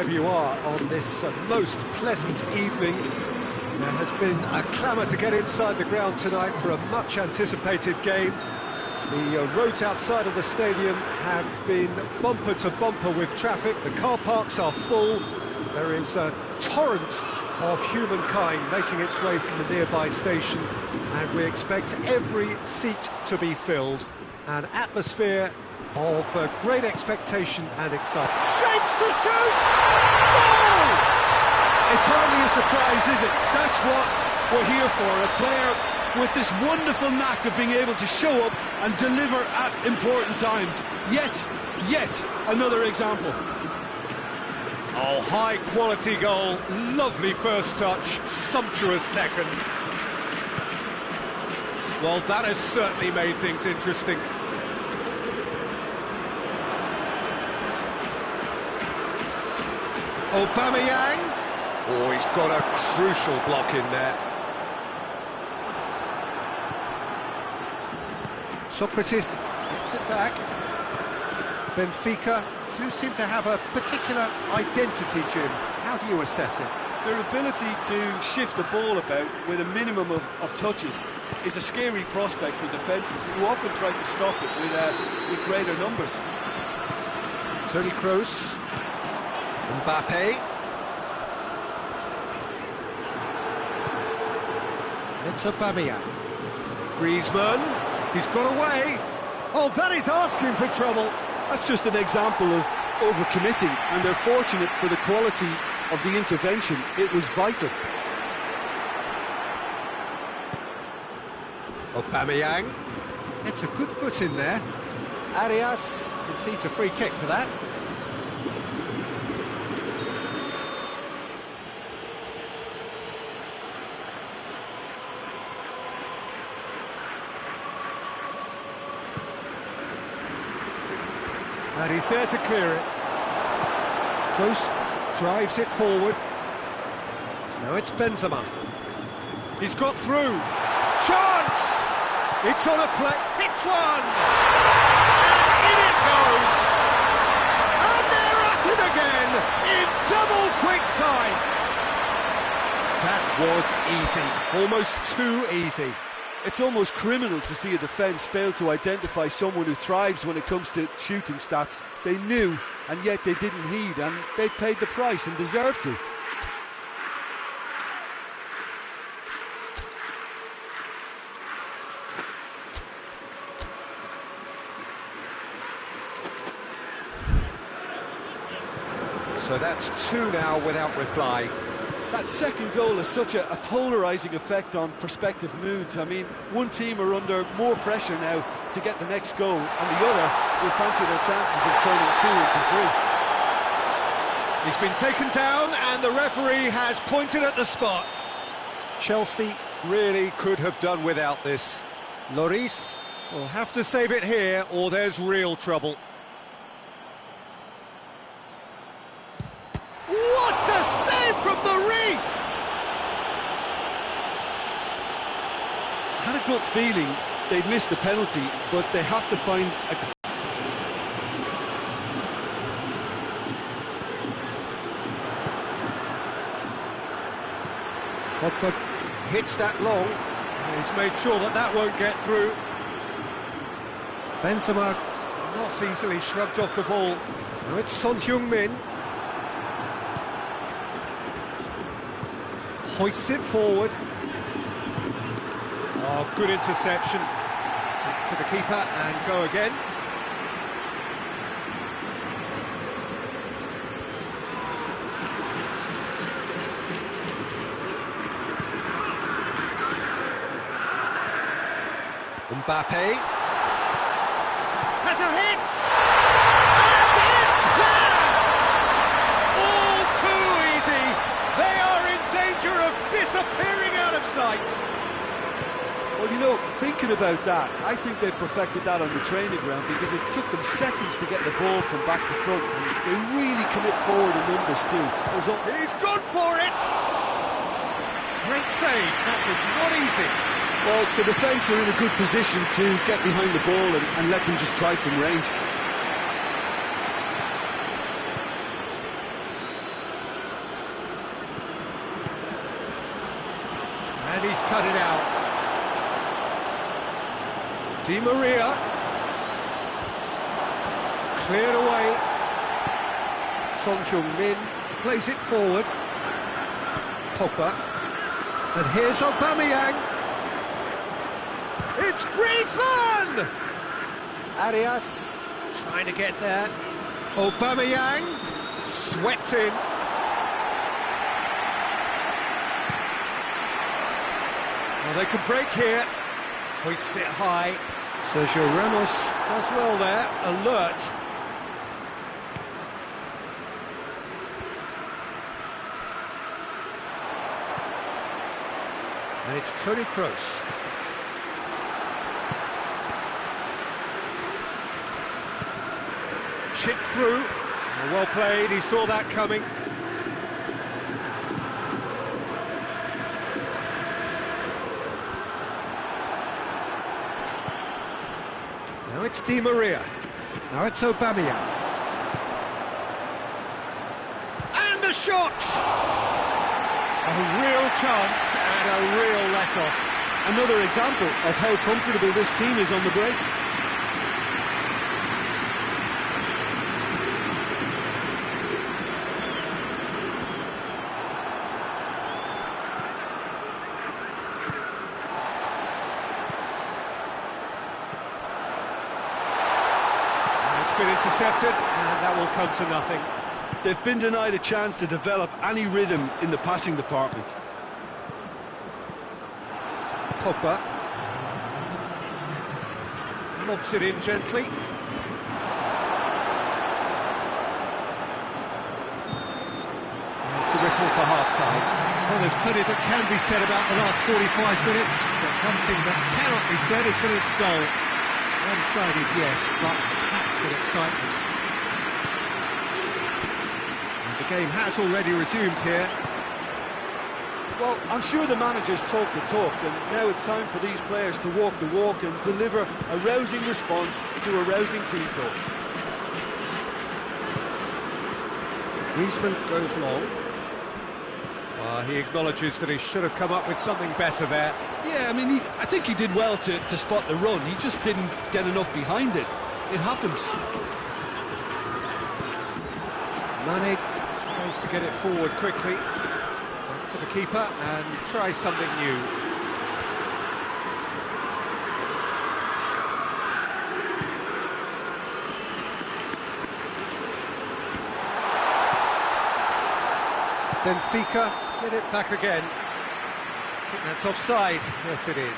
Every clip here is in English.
wherever you are on this most pleasant evening. There has been a clamour to get inside the ground tonight for a much-anticipated game. The roads outside of the stadium have been bumper to bumper with traffic. The car parks are full. There is a torrent of humankind making its way from the nearby station, and we expect every seat to be filled. An atmosphere of great expectation and excitement. Shapes to shoot! Goal! It's hardly a surprise, is it? That's what we're here for, a player with this wonderful knack of being able to show up and deliver at important times. Yet another example. Oh, high-quality goal, lovely first touch, sumptuous second. Well, that has certainly made things interesting. Aubameyang. Oh, he's got a crucial block in there. Socrates gets it back. Benfica do seem to have a particular identity, Jim. How do you assess it? Their ability to shift the ball about with a minimum of touches is a scary prospect for defences who often try to stop it with greater numbers. Toni Kroos. Mbappe. It's Aubameyang. Griezmann. He's got away. Oh, that is asking for trouble. That's just an example of overcommitting, and they're fortunate for the quality of the intervention. It was vital. Aubameyang. It's a good foot in there. Arias concedes a free kick for that. And he's there to clear it. Kroos drives it forward. Now it's Benzema. He's got through. Chance! It's on a play. Hits one! And in it goes! And they're at it again in double quick time. That was easy. Almost too easy. It's almost criminal to see a defence fail to identify someone who thrives when it comes to shooting stats. They knew, and yet they didn't heed, and they've paid the price and deserve to. So that's two now without reply. That second goal has such a polarising effect on prospective moods. I mean, one team are under more pressure now to get the next goal, and the other will fancy their chances of turning 2 into 3. He's been taken down, and the referee has pointed at the spot. Chelsea really could have done without this. Lloris will have to save it here, or there's real trouble. What a save from Lloris! I had a gut feeling they'd missed the penalty, but they have to find a... Pogba hits that long. He's made sure that that won't get through. Benzema not easily shrugged off the ball. Now it's Son Heung-min. Hoists it forward. Oh, good interception. Back to the keeper and go again. Mbappe has a hit, and it's there! All too easy. They are in danger of disappearing out of sight. Well, you know, thinking about that, I think they perfected that on the training ground because it took them seconds to get the ball from back to front, and they really commit forward in numbers too. He's gone for it! Great save, that was not easy. Well, the defence are in a good position to get behind the ball and let them just try from range. And he's cut it out. Di Maria. Cleared away. Son Heung-min plays it forward. Pogba. And here's Aubameyang. It's Griezmann! Arias trying to get there. Aubameyang swept in. Well, they can break here. Hoists it high. Sergio Ramos does well there. Alert. And it's Toni Kroos. Chipped through. Well played, he saw that coming. Now it's Di Maria. Now it's Aubameyang. And a shot! A real chance and a real let-off. Another example of how comfortable this team is on the break. It's been intercepted, and that will come to nothing. They've been denied a chance to develop any rhythm in the passing department. Pogba lobs it in gently. There's the whistle for half-time. Well, there's plenty that can be said about the last 45 minutes, but one thing that cannot be said is that it's dull. One-sided, yes, but packed with excitement. The game has already resumed here. Well, I'm sure the managers talk the talk, and now it's time for these players to walk the walk and deliver a rousing response to a rousing team talk. Griezmann goes long. He acknowledges that he should have come up with something better there. Yeah, I mean, I think he did well to spot the run. He just didn't get enough behind it. It happens. Mane tries to get it forward quickly. Back to the keeper and try something new. Benfica get it back again. I think that's offside. Yes, it is.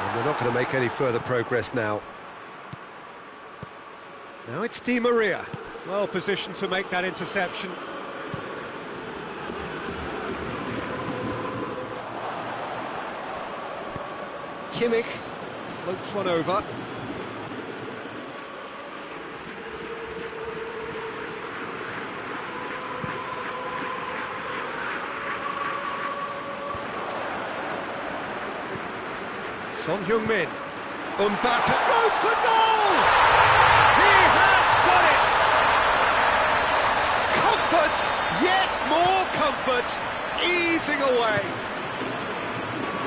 And they're not going to make any further progress now. Now it's Di Maria. Well positioned to make that interception. Kimmich floats one over. Son Heung-min. Mbappe goes for goal! He has done it! Comfort, yet more comfort, easing away.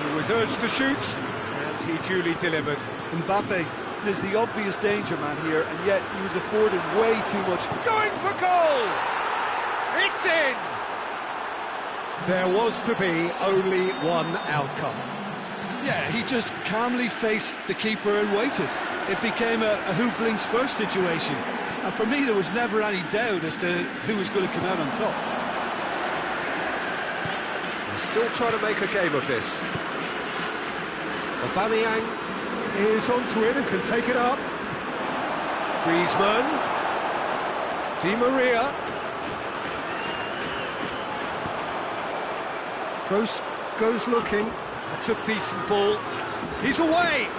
He was urged to shoot. He duly delivered. Mbappe is the obvious danger man here, and yet he was afforded way too much. Going for goal! It's in! There was to be only one outcome. Yeah, he just calmly faced the keeper and waited. It became a who blinks first situation, and for me there was never any doubt as to who was going to come out on top. They're still trying to make a game of this. Aubameyang is onto it and can take it up. Griezmann. Di Maria. Kroos goes looking. That's a decent ball. He's away!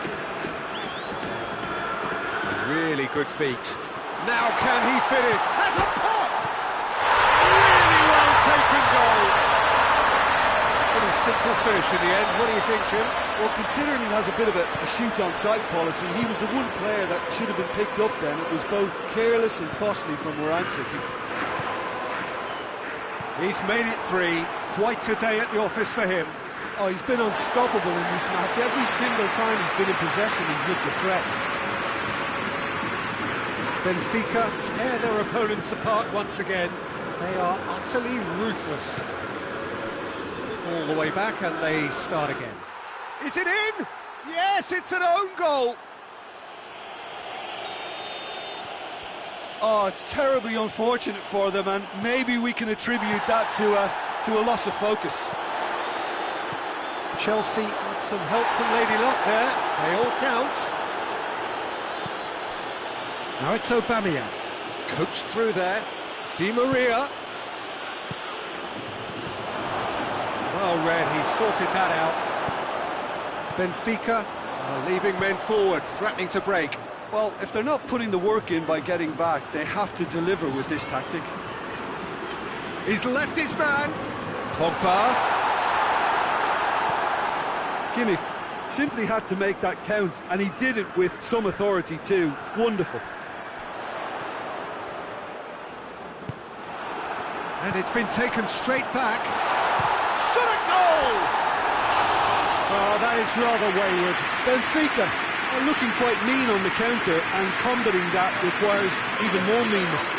Really good feet. Now can he finish? Has a pop! Really well taken goal. What a simple finish in the end. What do you think, Jim? Well, considering he has a bit of a shoot-on-sight policy, he was the one player that should have been picked up then. It was both careless and costly from where I'm sitting. He's made it 3. Quite a day at the office for him. Oh, he's been unstoppable in this match. Every single time he's been in possession, he's looked a threat. Benfica tear their opponents apart once again. They are utterly ruthless. All the way back, and they start again. Is it in? Yes, it's an own goal. Oh, it's terribly unfortunate for them, and maybe we can attribute that to a loss of focus. Chelsea with some help from Lady Luck there. They all count. Now it's Aubameyang. Coached through there. Di Maria. Well read, he sorted that out. Benfica are leaving men forward, threatening to break. Well, if they're not putting the work in by getting back, they have to deliver with this tactic. He's left his man. Pogba. Kimmich simply had to make that count, and he did it with some authority too. Wonderful. And it's been taken straight back. Shot a goal! Oh, that is rather wayward. Benfica are looking quite mean on the counter, and combating that requires even more meanness.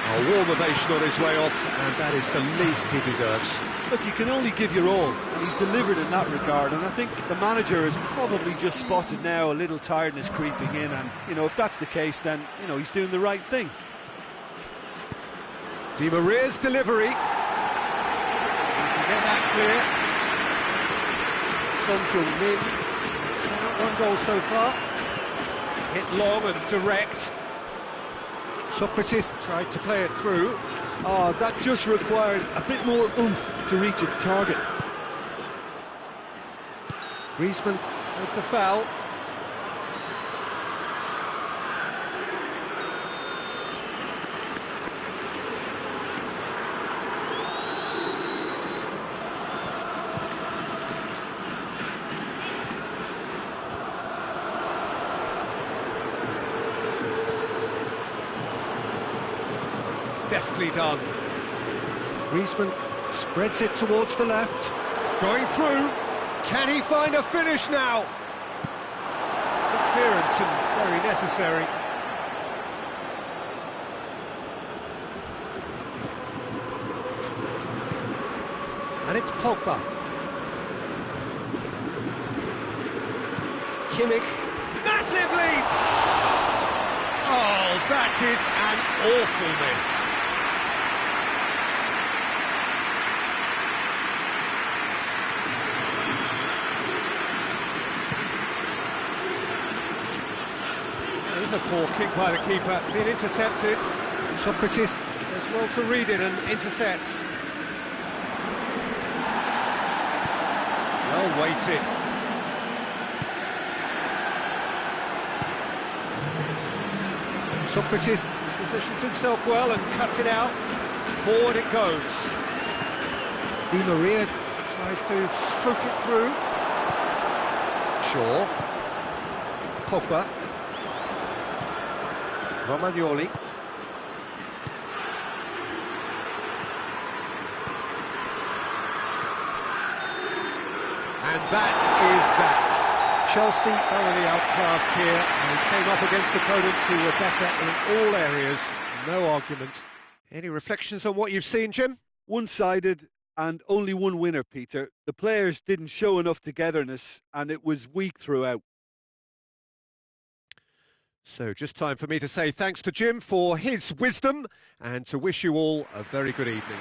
A warm ovation on his way off, and that is the least he deserves. Look, you can only give your all, and he's delivered in that regard, and I think the manager has probably just spotted now a little tiredness creeping in, and, you know, if that's the case, then, you know, he's doing the right thing. Di Maria's delivery. You can get that clear. Son Heung-min. One goal so far. Hit long and direct. Socrates tried to play it through. Oh, that just required a bit more oomph to reach its target. Griezmann with the foul. Deftly done. Griezmann spreads it towards the left. Going through. Can he find a finish now? Good clearance and very necessary. And it's Pogba. Kimmich. Massive leap! Oh, that is an awful miss. There's a poor kick by the keeper, being intercepted. Socrates does well to read it and intercepts. Well weighted. Socrates positions himself well and cuts it out. Forward it goes. Di Maria tries to stroke it through. Shaw. Pogba. Romagnoli. And that is that. Chelsea thoroughly outclassed here and came up against opponents who were better in all areas. No argument. Any reflections on what you've seen, Jim? One-sided and only one winner, Peter. The players didn't show enough togetherness and it was weak throughout. So just time for me to say thanks to Jim for his wisdom and to wish you all a very good evening.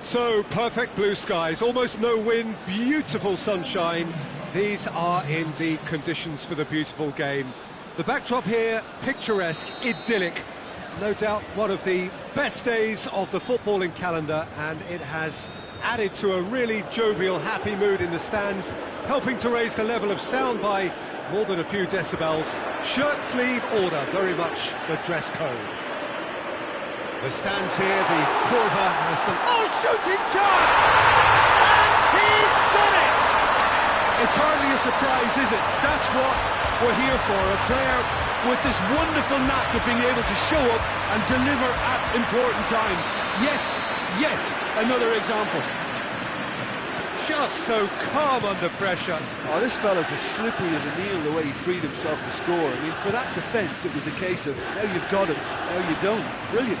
So, perfect blue skies, almost no wind, beautiful sunshine. These are indeed conditions for the beautiful game. The backdrop here, picturesque, idyllic. No doubt one of the best days of the footballing calendar, and it has added to a really jovial, happy mood in the stands, helping to raise the level of sound by more than a few decibels. Shirt sleeve order, very much the dress code. The stands here, the Curva has them. Oh, shooting chance! And he's done it! It's hardly a surprise, is it? That's what we're here for, a player with this wonderful knack of being able to show up and deliver at important times. Yet another example. Just so calm under pressure. Oh, this fella's as slippery as a needle the way he freed himself to score. I mean, for that defence, it was a case of, now you've got him, now you don't. Brilliant.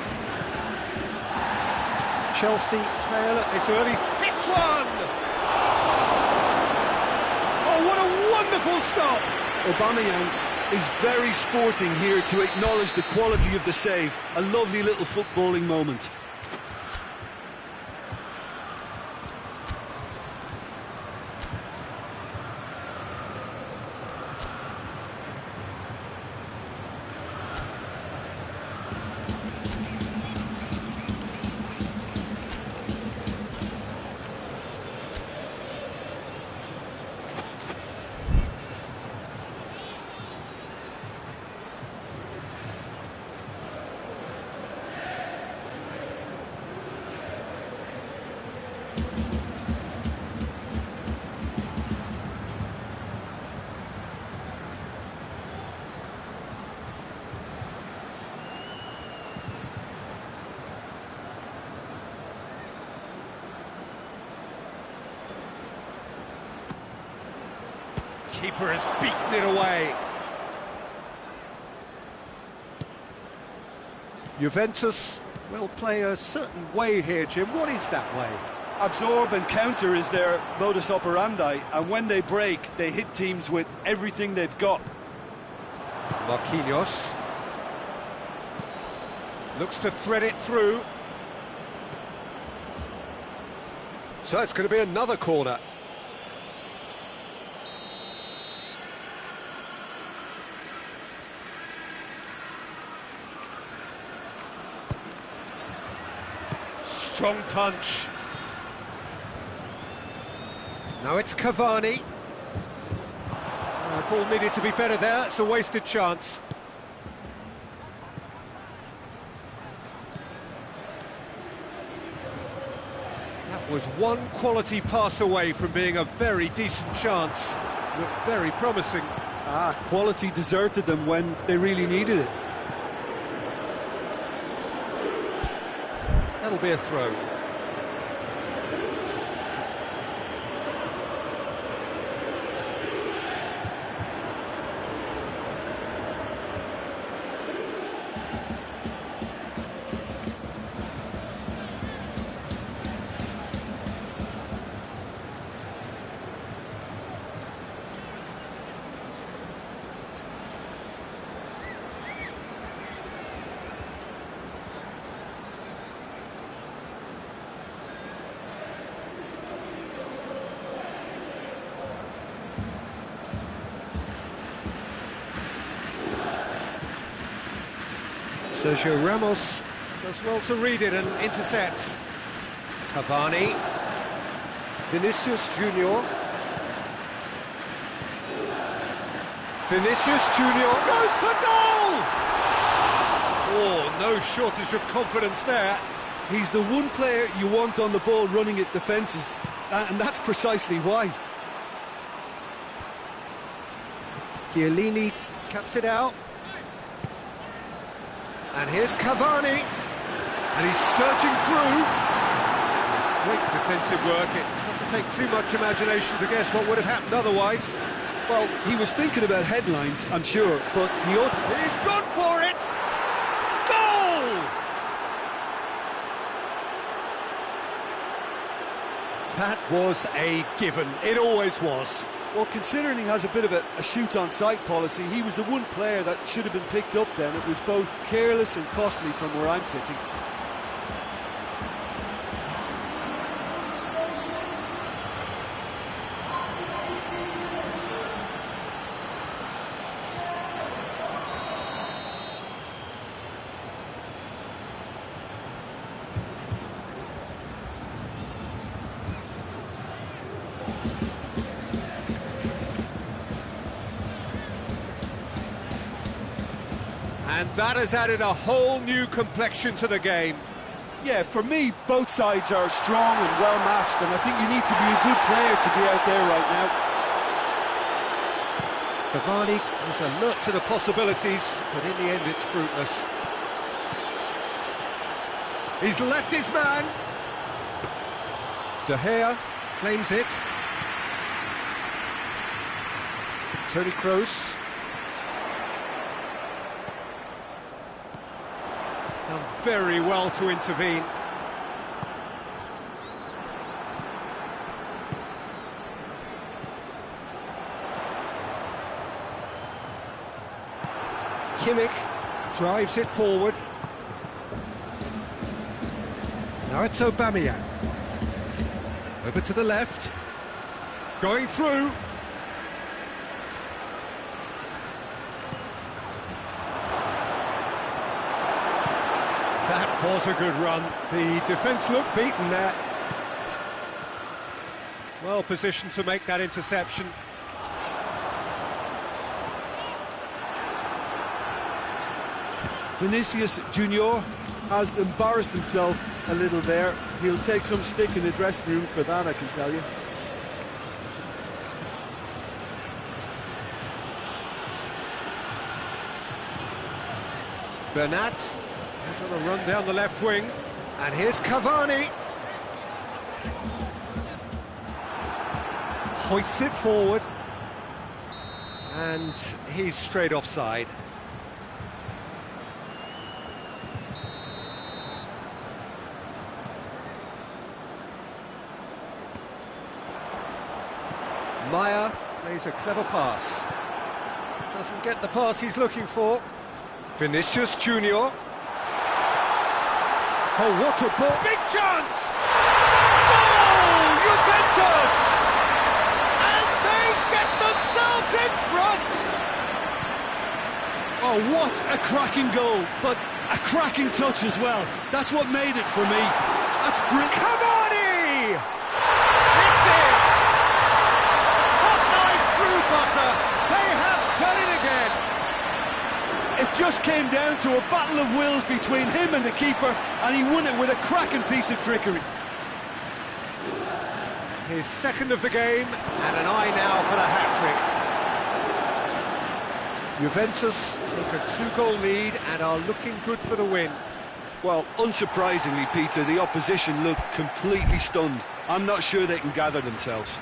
Chelsea trail at this early. Hits one! Oh, what a wonderful stop! Aubameyang is very sporting here to acknowledge the quality of the save. A lovely little footballing moment. Keeper has beaten it away. Juventus will play a certain way here, Jim. What is that way? Absorb and counter is their modus operandi, and when they break, they hit teams with everything they've got. Marquinhos looks to thread it through. So it's going to be another corner. Strong punch. Now it's Cavani. Ball needed to be better there. It's a wasted chance. That was one quality pass away from being a very decent chance. Looked very promising. Quality deserted them when they really needed it. That'll be a throw. Sergio Ramos does well to read it and intercepts. Cavani. Vinicius Junior. Vinicius Junior goes for goal! Oh, no shortage of confidence there. He's the one player you want on the ball running at defences, and that's precisely why. Chiellini cuts it out. And here's Cavani, and he's surging through. It's great defensive work. It doesn't take too much imagination to guess what would have happened otherwise. Well, he was thinking about headlines, I'm sure, but he ought to... He's gone for it! Goal! That was a given. It always was. Well, considering he has a bit of a shoot-on-sight policy, he was the one player that should have been picked up then. It was both careless and costly from where I'm sitting. And that has added a whole new complexion to the game. Yeah, for me, both sides are strong and well-matched, and I think you need to be a good player to be out there right now. Cavani is alert to the possibilities, but in the end it's fruitless. He's left his man. De Gea claims it. Toni Kroos. Done very well to intervene. Kimmich drives it forward. Now it's Aubameyang. Over to the left. Going through. That was a good run. The defence looked beaten there. Well positioned to make that interception. Vinicius Junior has embarrassed himself a little there. He'll take some stick in the dressing room for that, I can tell you. Bernat is on a run down the left wing. And here's Cavani. Hoists it forward. And he's straight offside. Maya plays a clever pass. Doesn't get the pass he's looking for. Vinicius Junior. Oh, what a ball! Big chance! Goal! Juventus! And they get themselves in front! Oh, what a cracking goal, but a cracking touch as well. That's what made it for me. That's brilliant. Cavani! It's in! Hot knife through butter. They have done it again. It just came down to a battle of wills between him and the keeper, and he won it with a cracking piece of trickery. His second of the game, and an eye now for the hat-trick. Juventus take a 2-goal lead and are looking good for the win. Well, unsurprisingly, Peter, the opposition look completely stunned. I'm not sure they can gather themselves.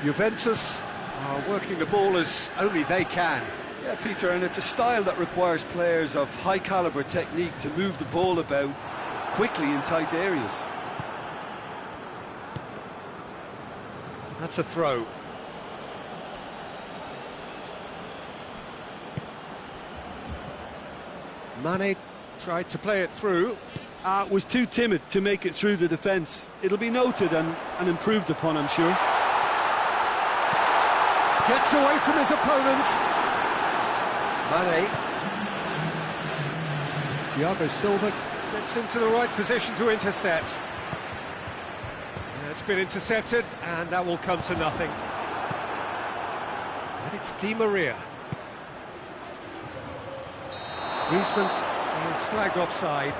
Juventus are working the ball as only they can. Yeah, Peter, and it's a style that requires players of high-caliber technique to move the ball about quickly in tight areas. That's a throw. Mane tried to play it through. Was too timid to make it through the defence. It'll be noted and improved upon, I'm sure. Gets away from his opponents. Mane. Thiago Silva gets into the right position to intercept. It's been intercepted, and that will come to nothing. And it's Di Maria. Griezmann is flagged offside.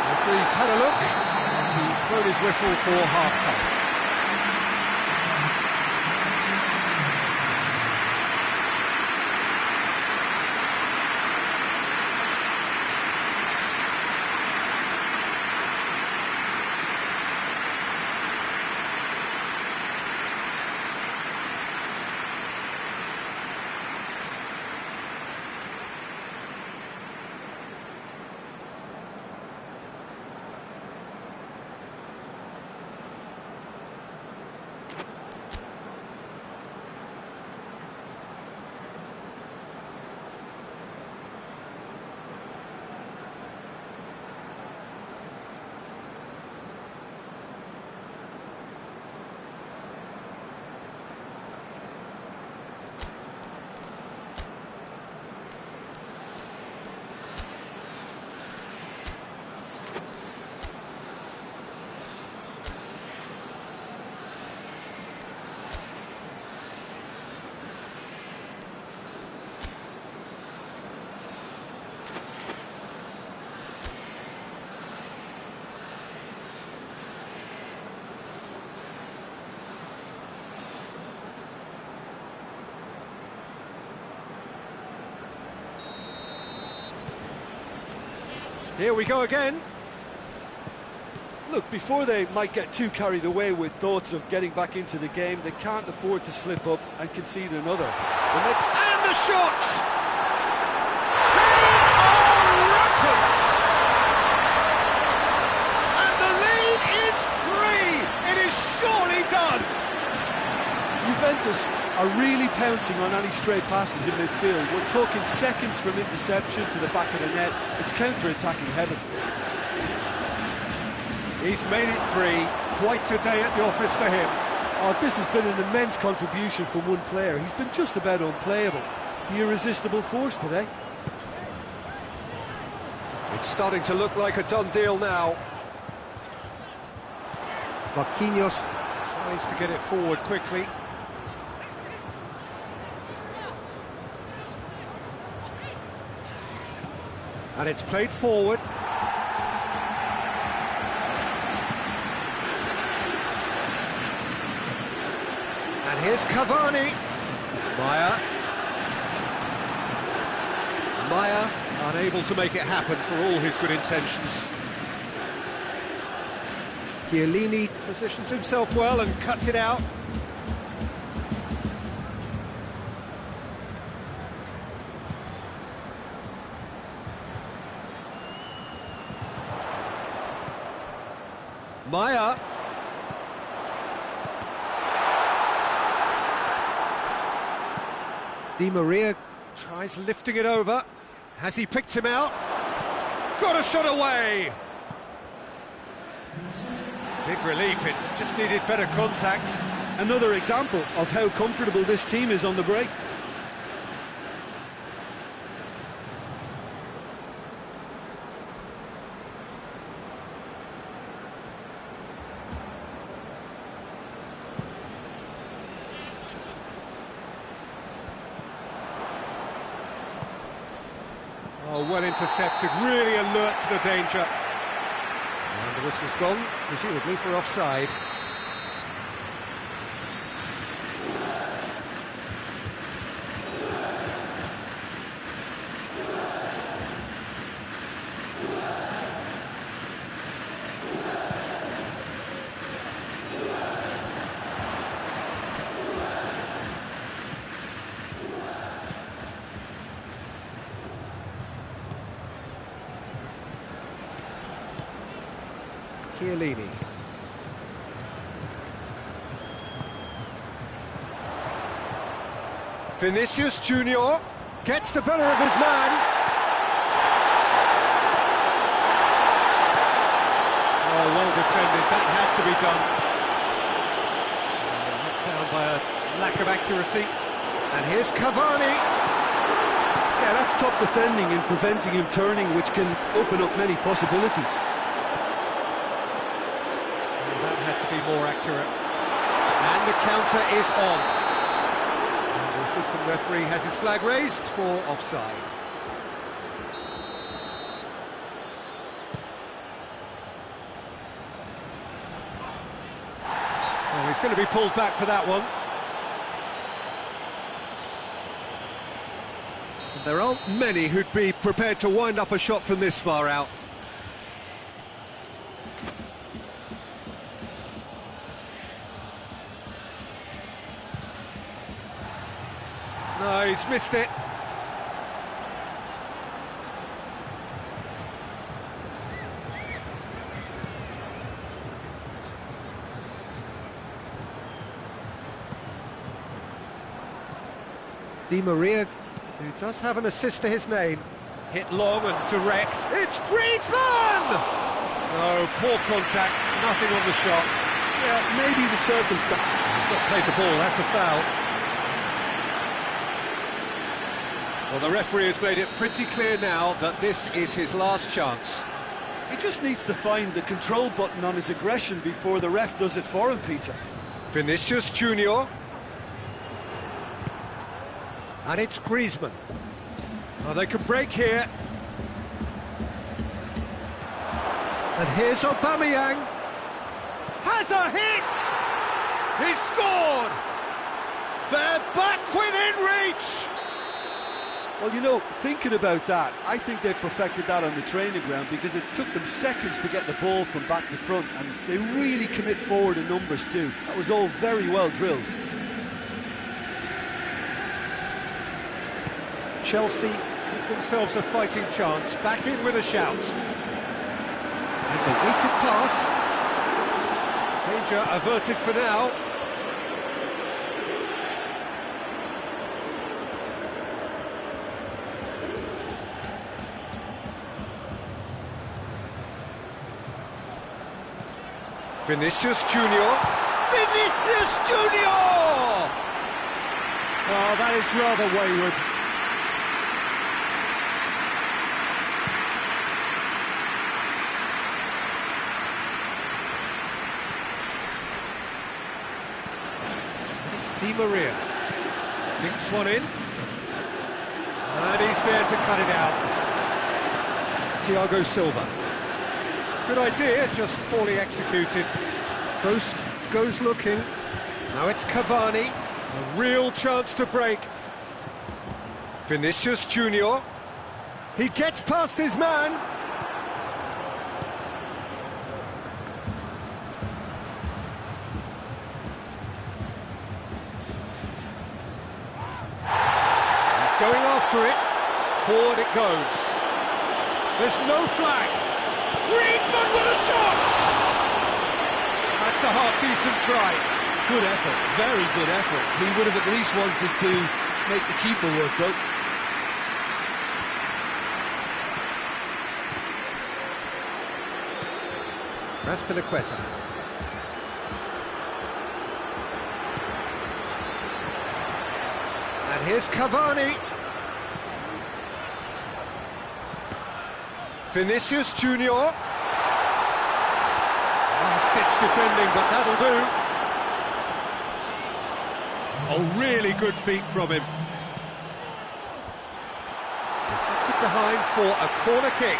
Referee's had a look. He's blown his whistle for half-time. Here we go again. Look, before they might get too carried away with thoughts of getting back into the game, they can't afford to slip up and concede another. The next... And the shot! They are rampant! And the lead is 3! It is surely done! Juventus are really pouncing on any stray passes in midfield. We're talking seconds from interception to the back of the net. It's counter-attacking heaven. He's made it 3. Quite a day at the office for him. Oh, this has been an immense contribution from one player. He's been just about unplayable. The irresistible force today. It's starting to look like a done deal now. Marquinhos tries to get it forward quickly. And it's played forward. And here's Cavani. Maya unable to make it happen for all his good intentions. Chiellini positions himself well and cuts it out. Maya. Di Maria tries lifting it over. Has he picked him out? Got a shot away! Big relief, it just needed better contact. Another example of how comfortable this team is on the break. Oh, well intercepted, really alert to the danger. And the whistle's gone, presumably for offside. Chiellini. Vinicius Junior gets the better of his man. Oh, well defended, that had to be done. Knocked down by a lack of accuracy. And here's Cavani. Yeah, that's top defending and preventing him turning, which can open up many possibilities. To be more accurate, and the counter is on. And the assistant referee has his flag raised for offside. Well, he's going to be pulled back for that one. And there aren't many who'd be prepared to wind up a shot from this far out. No, he's missed it. Di Maria, who does have an assist to his name, hit long and direct. It's Griezmann! No, poor contact, nothing on the shot. Yeah, maybe the circumstance. He's not played the ball, that's a foul. Well, the referee has made it pretty clear now that this is his last chance. He just needs to find the control button on his aggression before the ref does it for him, Peter. Vinicius Junior. And it's Griezmann. Oh, they can break here. And here's Aubameyang. Has a hit! He's scored! They're back within reach! Well, you know, thinking about that, I think they perfected that on the training ground because it took them seconds to get the ball from back to front, and they really commit forward in numbers too. That was all very well drilled. Chelsea give themselves a fighting chance, back in with a shout. And the weighted pass. Danger averted for now. Vinicius Junior. Vinicius Junior! Oh, that is rather wayward. It's Di Maria. Dinks one in. And he's there to cut it out. Thiago Silva. Good idea, just poorly executed. Kroos goes looking. Now it's Cavani. A real chance to break. Vinicius Junior. He gets past his man. He's going after it. Forward it goes. There's no flag. Griezmann with a shot! That's a half-decent try. Good effort, very good effort. He would have at least wanted to make the keeper work, though. Azpilicueta. And here's Cavani. Vinicius Junior. Last-ditch defending, but that'll do. Oh, really good feet from him. Deflected behind for a corner kick.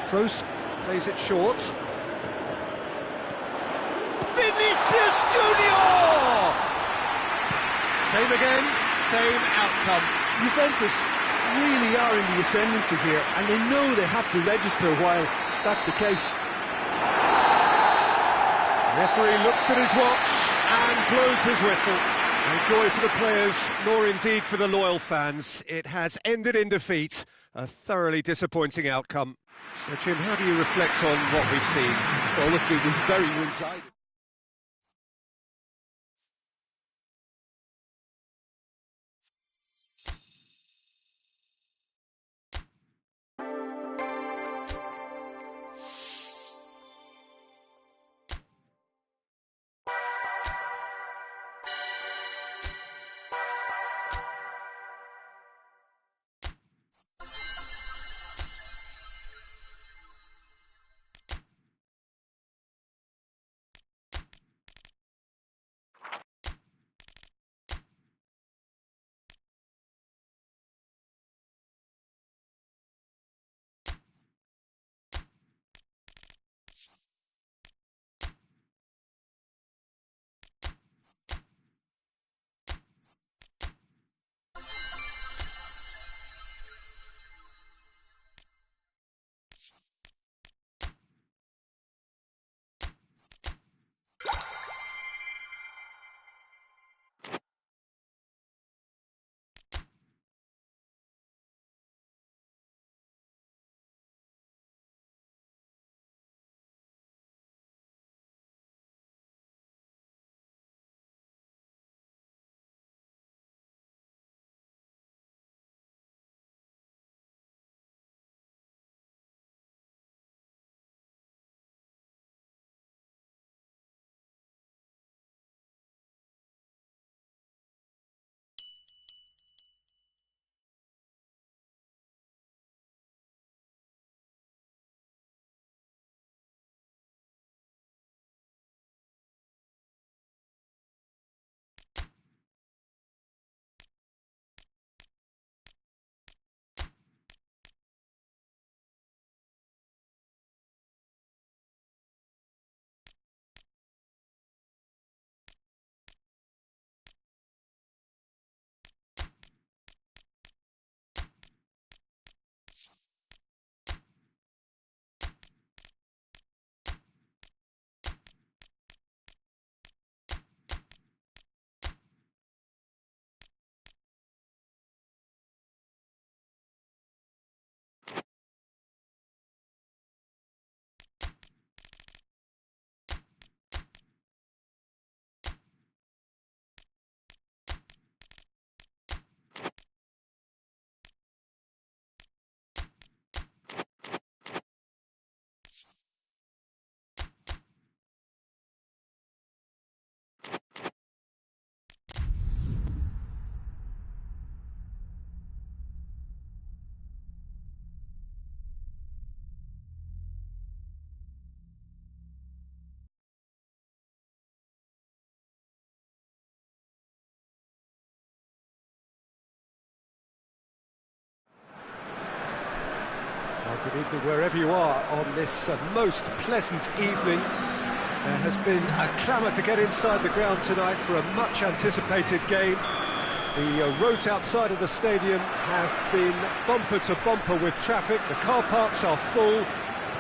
Kroos plays it short. Vinicius Junior! Same again, same outcome. Juventus really are in the ascendancy here, and they know they have to register while that's the case. The referee looks at his watch and blows his whistle. No joy for the players, nor indeed for the loyal fans. It has ended in defeat, a thoroughly disappointing outcome. So, Jim, how do you reflect on what we've seen? Well, look, it was very one-sided. Well, good evening wherever you are on this most pleasant evening. There has been a clamour to get inside the ground tonight for a much anticipated game. The roads outside of the stadium have been bumper to bumper with traffic. The car parks are full.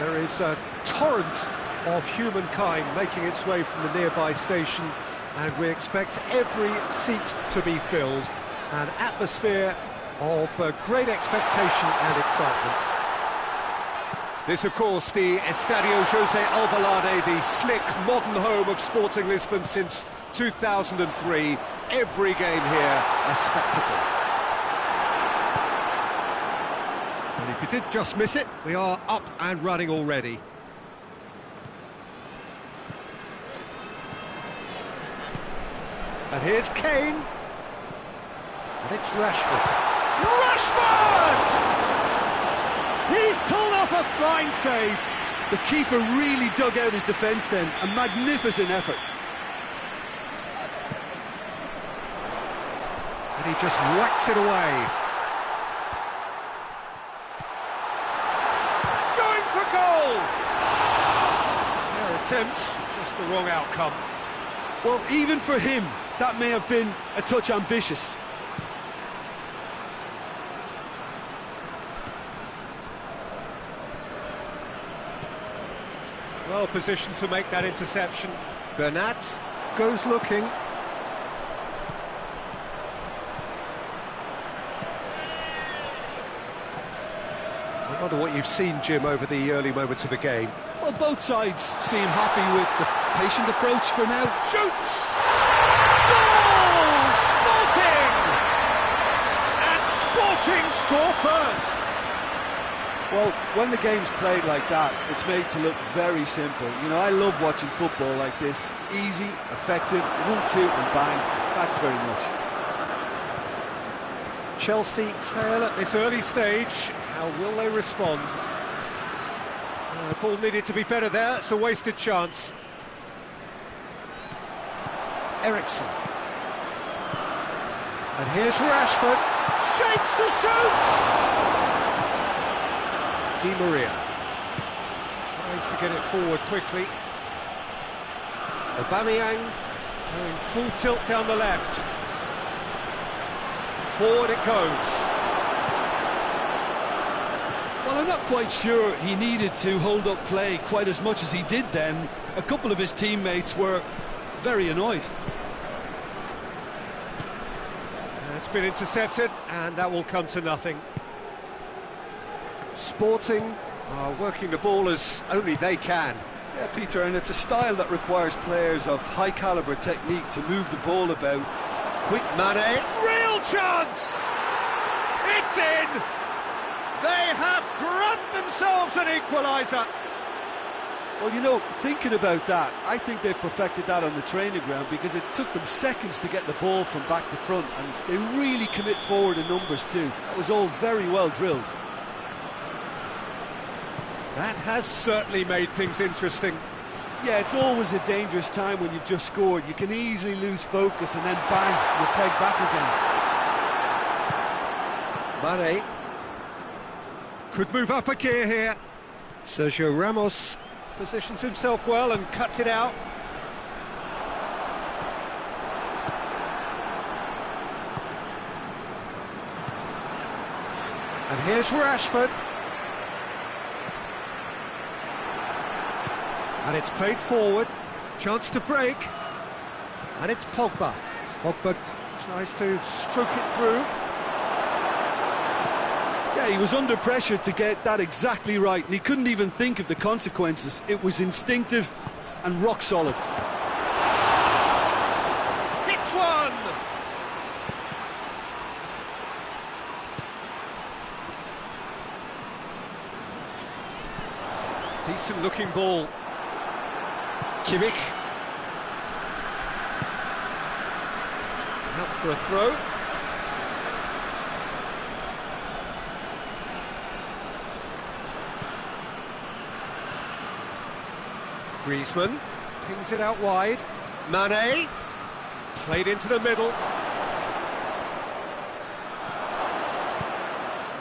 There is a torrent of humankind making its way from the nearby station, and we expect every seat to be filled. An atmosphere of great expectation and excitement. This, of course, the Estadio José Alvalade, the slick, modern home of Sporting Lisbon since 2003. Every game here, a spectacle. And if you did just miss it, we are up and running already. And here's Kane. And it's Rashford. Rashford! He's pulled off a fine save. The keeper really dug out his defence then. A magnificent effort. And he just whacks it away. Going for goal! Fair attempt, just the wrong outcome. Well, even for him, that may have been a touch ambitious. Well positioned to make that interception. Bernat goes looking. I wonder what you've seen, Jim, over the early moments of the game. Well, both sides seem happy with the patient approach for now. Shoots! Goal! Sporting! And Sporting score first! Well, when the game's played like that, it's made to look very simple. You know, I love watching football like this. Easy, effective, 1-2 and bang. Thanks very much. Chelsea trail at this early stage. How will they respond? The ball needed to be better there. It's a wasted chance. Eriksson. And here's Rashford. Shapes to shoot! Di Maria tries to get it forward quickly. Aubameyang going full tilt down the left. Forward it goes. Well, I'm not quite sure he needed to hold up play quite as much as he did then. A couple of his teammates were very annoyed. It's been intercepted, and that will come to nothing. Sporting are working the ball as only they can. Yeah, Peter, and it's a style that requires players of high calibre technique to move the ball about. Quick Mane, real chance! It's in! They have grabbed themselves an equaliser. Well, you know, thinking about that, I think they've perfected that on the training ground, because it took them seconds to get the ball from back to front, and they really commit forward in numbers too. That was all very well drilled. That has certainly made things interesting. Yeah, it's always a dangerous time when you've just scored. You can easily lose focus and then bang, you're pegged back again. Mane could move up a gear here. Sergio Ramos positions himself well and cuts it out. And here's Rashford. And it's played forward, chance to break, and it's Pogba. Pogba tries to stroke it through. Yeah, he was under pressure to get that exactly right, and he couldn't even think of the consequences. It was instinctive and rock solid. Hits one! Decent looking ball. Kimmich. Out for a throw. Griezmann pings it out wide. Mane played into the middle.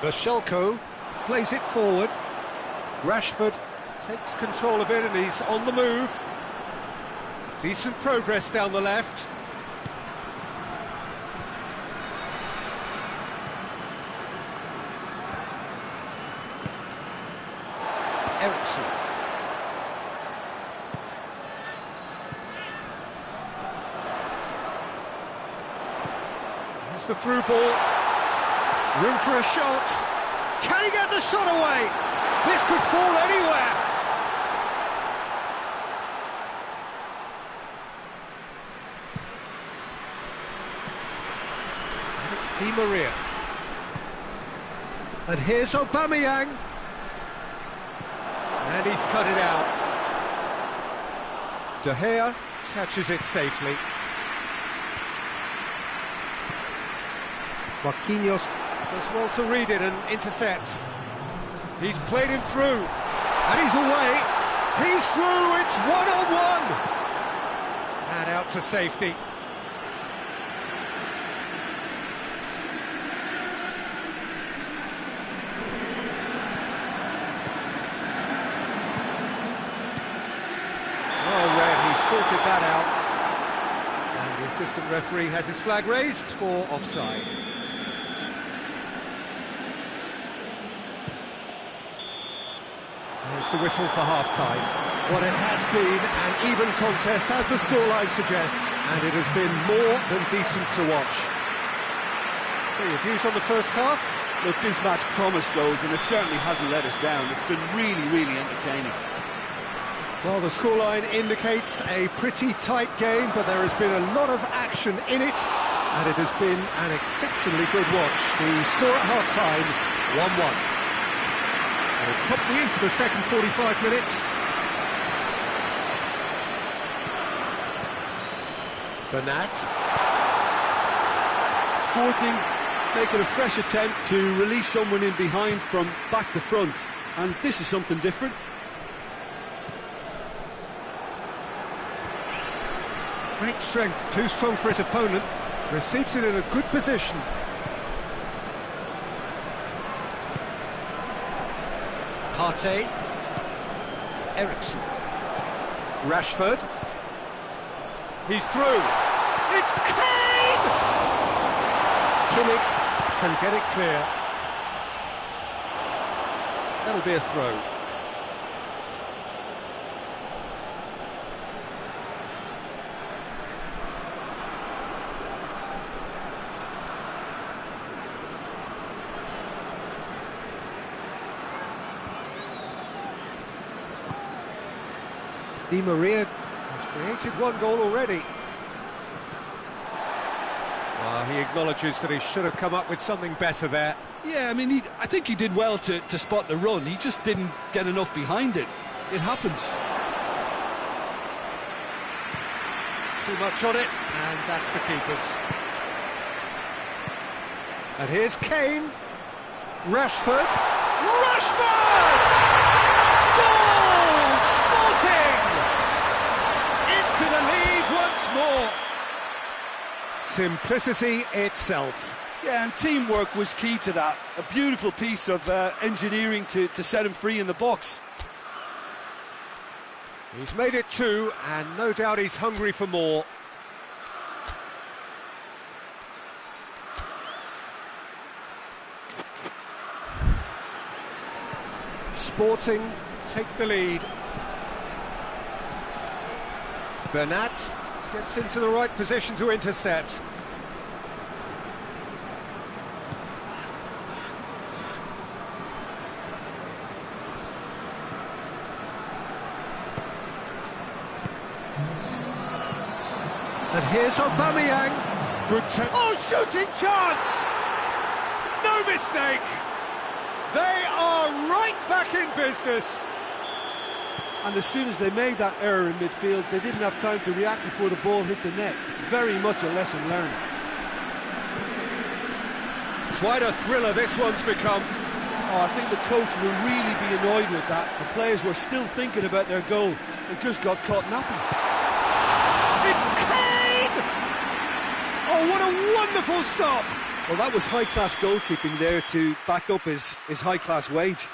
Bashelko plays it forward. Rashford takes control of it and he's on the move. Decent progress down the left. Eriksen. Here's the through ball. Room for a shot. Can he get the shot away? This could fall anywhere. And it's Di Maria. And here's Aubameyang. And he's cut it out. De Gea catches it safely. Marquinhos does well to read it and intercepts. He's played him through, and he's away. He's through, it's one-on-one. And out to safety. Sorted that out, and the assistant referee has his flag raised for offside. There's the whistle for half-time. What it has been an even contest, as the scoreline suggests, and it has been more than decent to watch. So your views on the first half? Look, this match promised goals, and it certainly hasn't let us down. It's been really, really entertaining. Well, the scoreline indicates a pretty tight game, but there has been a lot of action in it, and it has been an exceptionally good watch. The score at half-time, 1-1. We're promptly into the second 45 minutes. Bernat. Sporting making a fresh attempt to release someone in behind from back to front, and this is something different. Great strength, too strong for his opponent. Receives it in a good position. Partey. Eriksen. Rashford. He's through. It's Kane! Kimmich can get it clear. That'll be a throw. Di Maria has created one goal already. He acknowledges that he should have come up with something better there. Yeah, I mean, I think he did well to spot the run. He just didn't get enough behind it. It happens. Too much on it, and that's the keeper's. And here's Kane. Rashford. Rashford! Goal! Sporting! Into the lead once more. Simplicity itself. Yeah, and teamwork was key to that. A beautiful piece of engineering to set him free in the box. He's made it two, and no doubt he's hungry for more. Sporting take the lead. Bernat gets into the right position to intercept. And here's Aubameyang. Good shooting chance! No mistake! They are right back in business. And as soon as they made that error in midfield, they didn't have time to react before the ball hit the net. Very much a lesson learned. Quite a thriller this one's become. Oh, I think the coach will really be annoyed with that. The players were still thinking about their goal. They just got caught napping. It's Kane! Oh, what a wonderful stop! Well, that was high-class goalkeeping there to back up his high-class wage.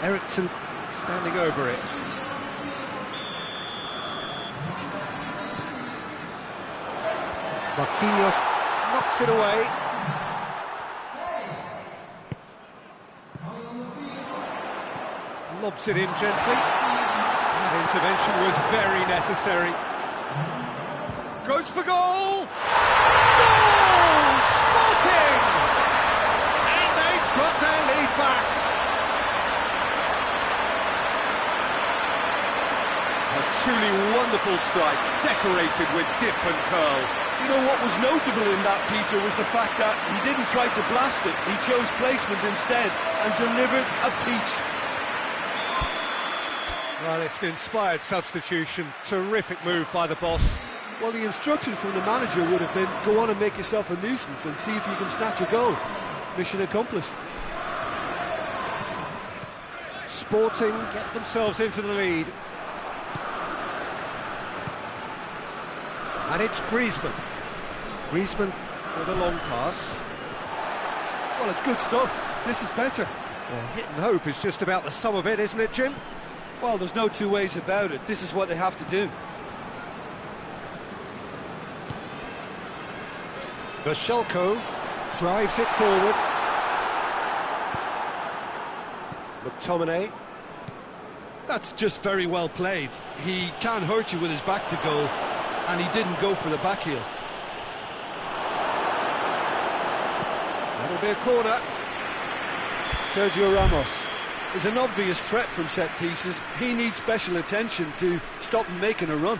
Eriksson standing over it. Marquinhos knocks it away. Lobs it in gently. That intervention was very necessary. Goes for goal! Goal! Sporting! And they've got their lead back. A truly wonderful strike, decorated with dip and curl. You know what was notable in that, Peter, was the fact that he didn't try to blast it. He chose placement instead and delivered a peach. Well, it's an inspired substitution. Terrific move by the boss. Well, the instruction from the manager would have been, go on and make yourself a nuisance and see if you can snatch a goal. Mission accomplished. Sporting get themselves into the lead. And it's Griezmann. Griezmann with a long pass. Well, it's good stuff. This is better. Well, hit and hope is just about the sum of it, isn't it, Jim? Well, there's no two ways about it. This is what they have to do. Bashelko drives it forward. McTominay. That's just very well played. He can't hurt you with his back to goal, and he didn't go for the back heel. That'll be a corner. Sergio Ramos is an obvious threat from set pieces. He needs special attention to stop him making a run.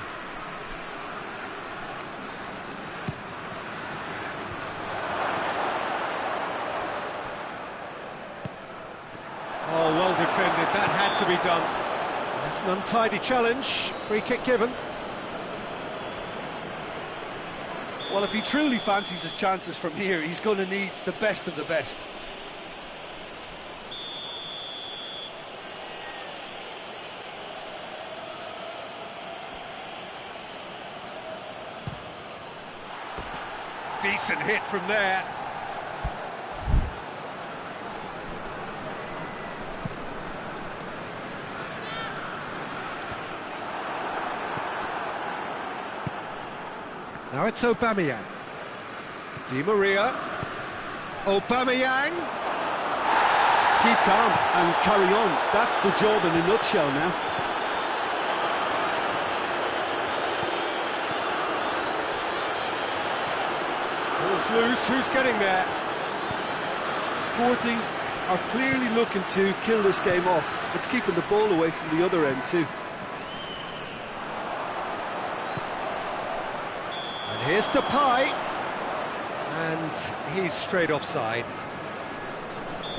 Oh, well defended. That had to be done. That's an untidy challenge. Free kick given. Well, if he truly fancies his chances from here, he's going to need the best of the best. Decent hit from there. Now it's Aubameyang. Di Maria. Aubameyang. Keep calm and carry on. That's the job in a nutshell now. Ball's loose. Who's getting there? Sporting are clearly looking to kill this game off. It's keeping the ball away from the other end too. Here's Depay, and he's straight offside.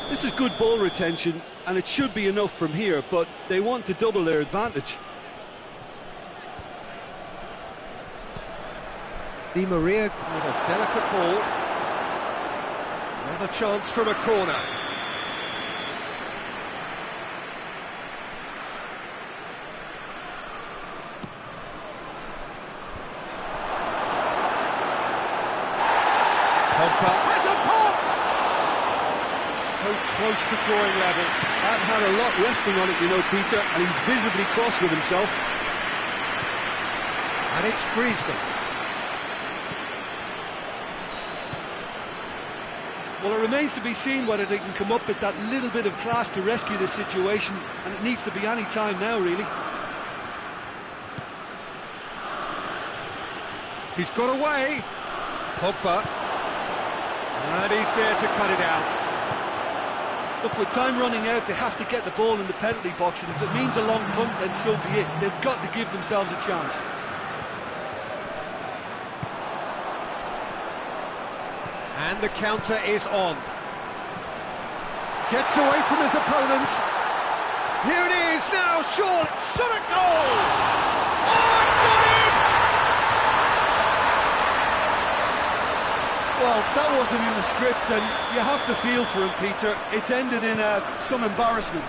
This is good ball retention, and it should be enough from here, but they want to double their advantage. Di Maria with a delicate ball. Another chance from a corner. Pogba has a pop! So close to drawing level. That had a lot resting on it, you know, Peter, and he's visibly cross with himself. And it's Griezmann. Well, it remains to be seen whether they can come up with that little bit of class to rescue this situation, and it needs to be any time now, really. He's got away. Pogba. And he's there to cut it out. Look, with time running out, they have to get the ball in the penalty box, and if it means a long punt, then so be it. They've got to give themselves a chance. And the counter is on. Gets away from his opponent. Here it is now, Shaw, shot at goal! Oh, it's got in! Well, that wasn't in the script, and you have to feel for him, Peter. It's ended in some embarrassment.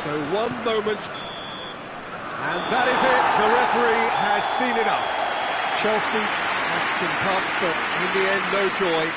So 1 moment, and that is it. The referee has seen enough. Chelsea have been puffed, but in the end, no joy.